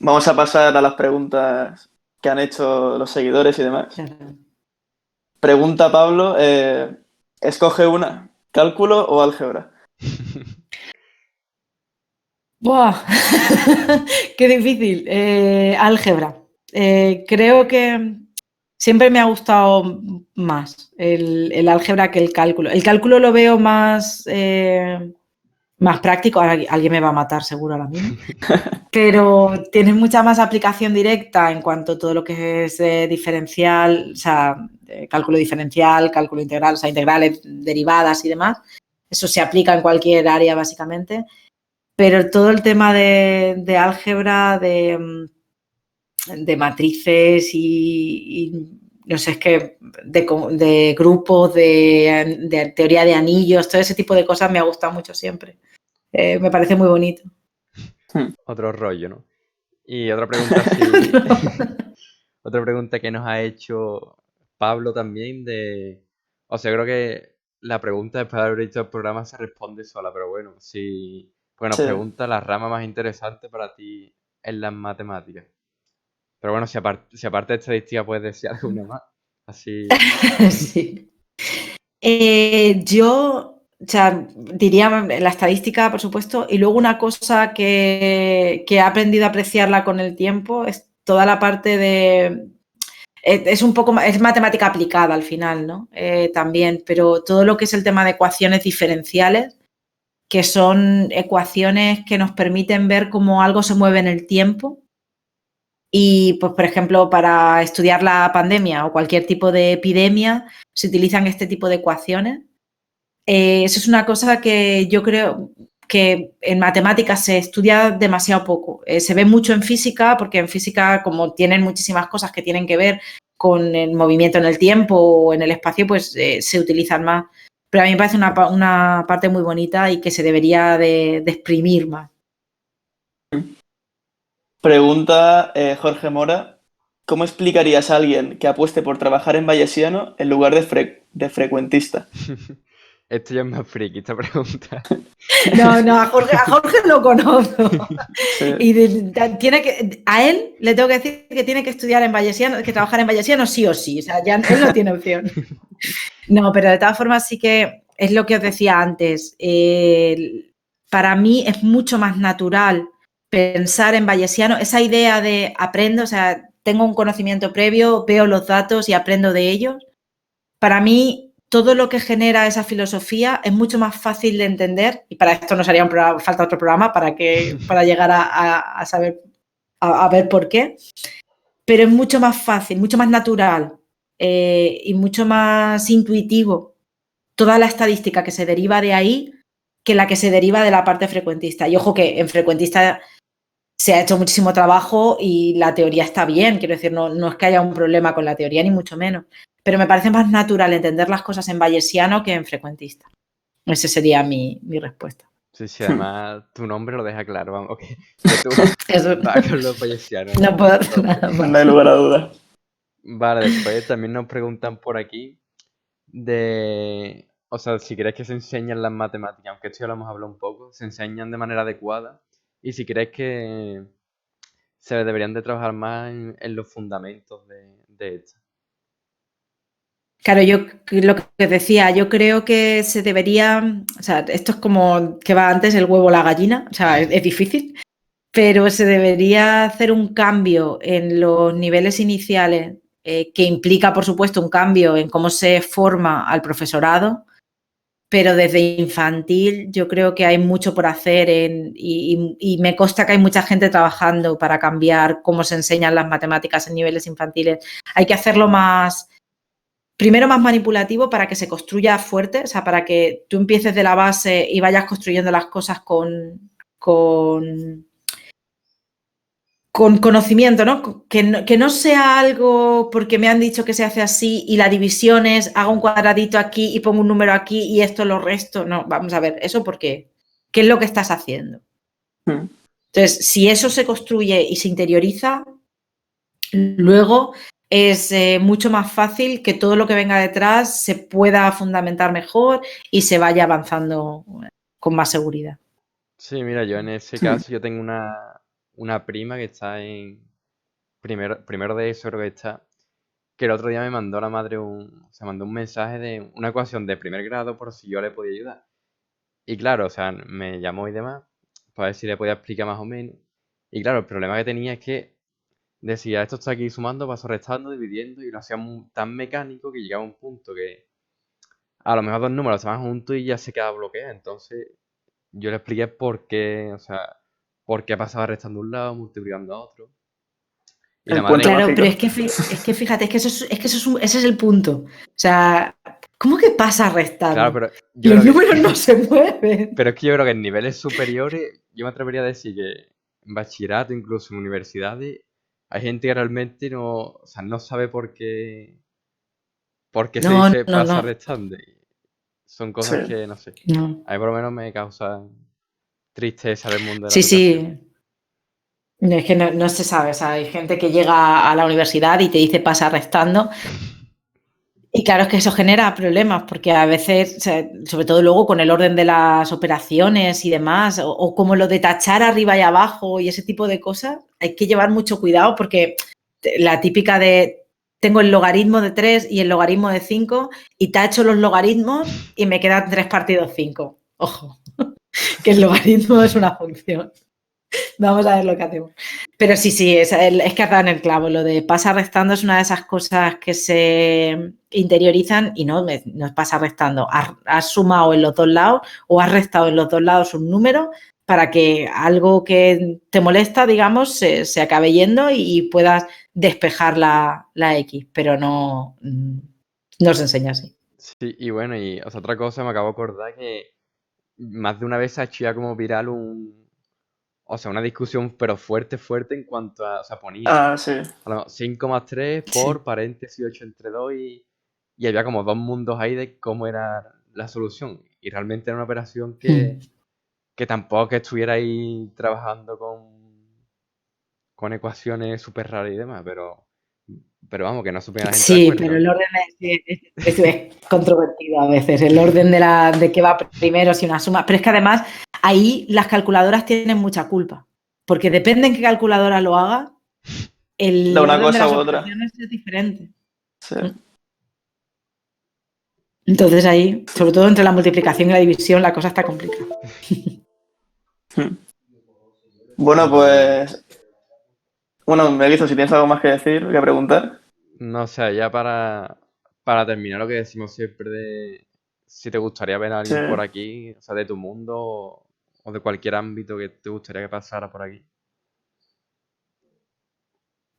vamos a pasar a las preguntas que han hecho los seguidores y demás. Claro. Pregunta Pablo, escoge una, ¿cálculo o álgebra? ¡Buah! ¡Qué difícil! Álgebra. Creo que siempre me ha gustado más el álgebra que el cálculo. El cálculo lo veo más práctico. Ahora alguien me va a matar seguro ahora mismo. Pero tiene mucha más aplicación directa en cuanto a todo lo que es diferencial, o sea, cálculo diferencial, cálculo integral, o sea, integrales, derivadas y demás. Eso se aplica en cualquier área básicamente. Pero todo el tema de álgebra, de matrices y no sé, es que de grupos, de teoría de anillos, todo ese tipo de cosas me ha gustado mucho siempre. Me parece muy bonito. Otro rollo, ¿no? Y otra pregunta así, otra pregunta que nos ha hecho Pablo también o sea, creo que la pregunta después de haber visto el programa se responde sola, pero bueno, sí, pues nos Sí. pregunta la rama más interesante para ti en las matemáticas. Pero bueno, si aparte de estadística puedes decir alguna más, así. Sí. Yo, o sea, diría la estadística, por supuesto, y luego una cosa que he aprendido a apreciarla con el tiempo es toda la parte de... Es un poco, es matemática aplicada al final, ¿no? También, pero todo lo que es el tema de ecuaciones diferenciales, que son ecuaciones que nos permiten ver cómo algo se mueve en el tiempo. Y, pues, por ejemplo, para estudiar la pandemia o cualquier tipo de epidemia, se utilizan este tipo de ecuaciones. Eso es una cosa que yo creo que en matemáticas se estudia demasiado poco. Se ve mucho en física, porque en física, como tienen muchísimas cosas que tienen que ver con el movimiento en el tiempo o en el espacio, pues se utilizan más. Pero a mí me parece una parte muy bonita y que se debería de exprimir más. Pregunta Jorge Mora, ¿cómo explicarías a alguien que apueste por trabajar en Bayesiano en lugar de frecuentista? Esto ya es más friki, esta pregunta. No, a Jorge lo conozco. Sí. Y a él le tengo que decir que tiene que estudiar en Bayesiano, que trabajar en Bayesiano sí o sí. O sea, ya él no tiene opción. No, pero de todas formas sí que es lo que os decía antes. Para mí es mucho más natural pensar en Bayesiano. Esa idea de aprendo, o sea, tengo un conocimiento previo, veo los datos y aprendo de ellos. Para mí, todo lo que genera esa filosofía es mucho más fácil de entender, y para esto nos haría falta otro programa para llegar a saber, a ver por qué, pero es mucho más fácil, mucho más natural y mucho más intuitivo toda la estadística que se deriva de ahí que la que se deriva de la parte frecuentista. Y ojo que en frecuentista se ha hecho muchísimo trabajo y la teoría está bien, quiero decir, no es que haya un problema con la teoría, ni mucho menos, pero me parece más natural entender las cosas en bayesiano que en frecuentista. Esa sería mi respuesta. Sí, además tu nombre lo deja claro, vamos, que tú Eso, vas con los bayesianos, no puedo hacer tope. nada más. No hay lugar a dudas. Vale, después también nos preguntan por aquí o sea, si crees que se enseñan las matemáticas, aunque esto ya lo hemos hablado un poco, se enseñan de manera adecuada y si crees que se deberían de trabajar más en los fundamentos de esto. Claro, yo lo que decía, yo creo que se debería, o sea, esto es como que va antes el huevo o la gallina, o sea, es difícil, pero se debería hacer un cambio en los niveles iniciales que implica, por supuesto, un cambio en cómo se forma al profesorado, pero desde infantil yo creo que hay mucho por hacer y me consta que hay mucha gente trabajando para cambiar cómo se enseñan las matemáticas en niveles infantiles. Hay que hacerlo primero más manipulativo para que se construya fuerte, o sea, para que tú empieces de la base y vayas construyendo las cosas con conocimiento, ¿no? Que no sea algo porque me han dicho que se hace así y la división es hago un cuadradito aquí y pongo un número aquí y esto lo resto. No, vamos a ver, ¿eso por qué? ¿Qué es lo que estás haciendo? Entonces, si eso se construye y se interioriza, luego es mucho más fácil que todo lo que venga detrás se pueda fundamentar mejor y se vaya avanzando con más seguridad. Sí, mira, yo en ese caso yo tengo una prima que está en primero de eso, creo que está, que el otro día me mandó la madre se mandó un mensaje de una ecuación de primer grado por si yo le podía ayudar. Y claro, o sea, me llamó y demás, para ver si le podía explicar más o menos. Y claro, el problema que tenía es que decía, esto está aquí sumando, paso restando, dividiendo, y lo hacía tan mecánico que llegaba a un punto que a lo mejor dos números se van juntos y ya se queda bloqueado. Entonces, yo le expliqué por qué, o sea, por qué pasaba restando un lado, multiplicando a otro. Y la El madre, puente Claro, mágico. pero es que fíjate, ese es el punto. O sea, ¿cómo que pasa claro, restando? pero yo Los creo que, números no se mueven. pero es que yo creo que en niveles superiores, yo me atrevería a decir que en bachillerato, incluso en universidades, hay gente que realmente no, o sea, no sabe por qué se No, dice no, pasa no, restando. Y son Sí. cosas que, no sé, no. a mí por lo menos me causan tristeza del mundo de la Sí, educación. sí. No, es que no se sabe. O sea, hay gente que llega a la universidad y te dice pasa restando. Y claro, es que eso genera problemas, porque a veces, o sea, sobre todo luego con el orden de las operaciones y demás, o como lo de tachar arriba y abajo y ese tipo de cosas, hay que llevar mucho cuidado porque la típica de tengo el logaritmo de 3 y el logaritmo de 5 y tacho los logaritmos y me quedan 3 partidos 5. Ojo, que el logaritmo es una función. Vamos a ver lo que hacemos. Pero sí, es que has dado en el clavo. Lo de pasa restando es una de esas cosas que se interiorizan y no es pasa restando. Has sumado en los dos lados o has restado en los dos lados un número para que algo que te molesta, digamos, se acabe yendo y puedas despejar la X, pero no se enseña así. Sí, y bueno, y o sea, otra cosa me acabo de acordar que más de una vez se ha hecho ya como viral o sea, una discusión, pero fuerte, fuerte en cuanto a, o sea, ponía Ah, sí. a lo mejor 5 más 3 Sí. por paréntesis 8 entre 2 y había como dos mundos ahí de cómo era la solución. Y realmente era una operación que tampoco que estuviera ahí trabajando con ecuaciones súper raras y demás, pero vamos, que no se ponía la gente de Sí, acuerdo, pero ¿eh? el orden es controvertido a veces, el orden de qué va primero, si una suma. Pero es que además ahí las calculadoras tienen mucha culpa, porque depende en qué calculadora lo haga, De el una orden de cosa u las otra. operaciones es diferente. Sí. Entonces ahí, sobre todo entre la multiplicación y la división, la cosa está complicada. Bueno, Y pues. Bueno, Melissa, si tienes algo más que decir, que preguntar. no sé, ya para terminar lo que decimos siempre de si te gustaría ver a Sí. alguien por aquí, o sea, de tu mundo o de cualquier ámbito que te gustaría que pasara por aquí.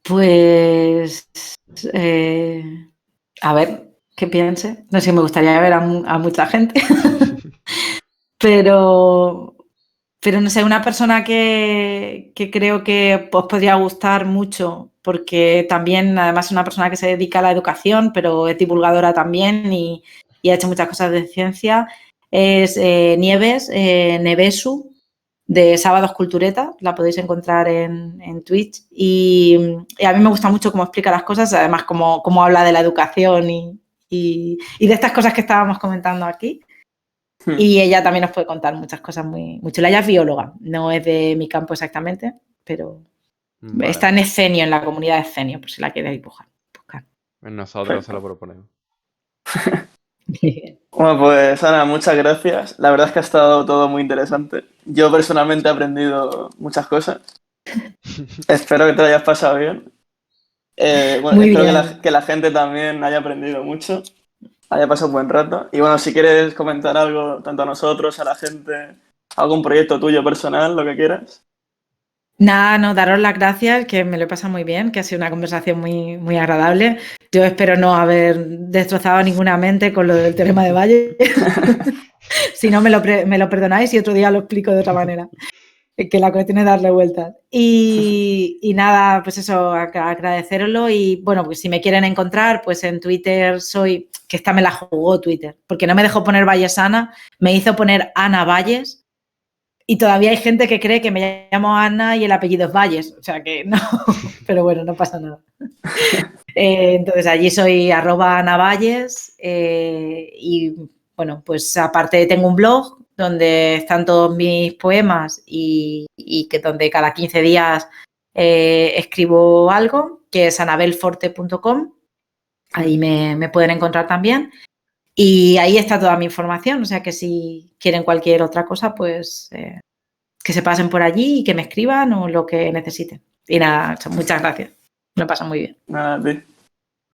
Pues, eh, a ver, ¿qué piense? No sé, me gustaría ver a mucha gente, pero, pero no sé, una persona que creo que os podría gustar mucho, porque también, además, es una persona que se dedica a la educación, pero es divulgadora también y ha hecho muchas cosas de ciencia, es Nieves, Nevesu, de Sábados Cultureta, la podéis encontrar en Twitch. Y a mí me gusta mucho cómo explica las cosas, además cómo habla de la educación y de estas cosas que estábamos comentando aquí. Y ella también nos puede contar muchas cosas muy chulas. Ella es bióloga, no es de mi campo exactamente, pero Vale, está en Escenio, en la comunidad de Escenio, por si la queréis buscar. pues nosotros se lo Perfecto. proponemos. Bueno, pues Ana, muchas gracias. La verdad es que ha estado todo muy interesante. Yo personalmente he aprendido muchas cosas. Espero que te lo hayas pasado bien. Bueno, Muy espero que bien. que la gente también haya aprendido mucho, haya pasado un buen rato. Y bueno, si quieres comentar algo, tanto a nosotros, a la gente, algún proyecto tuyo personal, lo que quieras. Nada, no, daros las gracias, que me lo he pasado muy bien, que ha sido una conversación muy agradable. Yo espero no haber destrozado ninguna mente con lo del teorema de Valle. Si no, me lo perdonáis y otro día lo explico de otra manera. Que la cuestión es darle vueltas. Y nada, pues eso, agradeceroslo. Y bueno, pues si me quieren encontrar, pues en Twitter soy, que esta me la jugó Twitter, porque no me dejó poner Vallesana, me hizo poner Ana Valles. Y todavía hay gente que cree que me llamo Ana y el apellido es Valles. O sea que no, pero bueno, no pasa nada. Entonces allí soy @Ana Valles y bueno, pues aparte tengo un blog donde están todos mis poemas y que donde cada 15 días escribo algo, que es anabelforte.com. Ahí me pueden encontrar también. Y ahí está toda mi información. O sea que si quieren cualquier otra cosa, pues que se pasen por allí y que me escriban o lo que necesiten. Y nada, muchas gracias. Me pasa muy bien. Nada, a ti.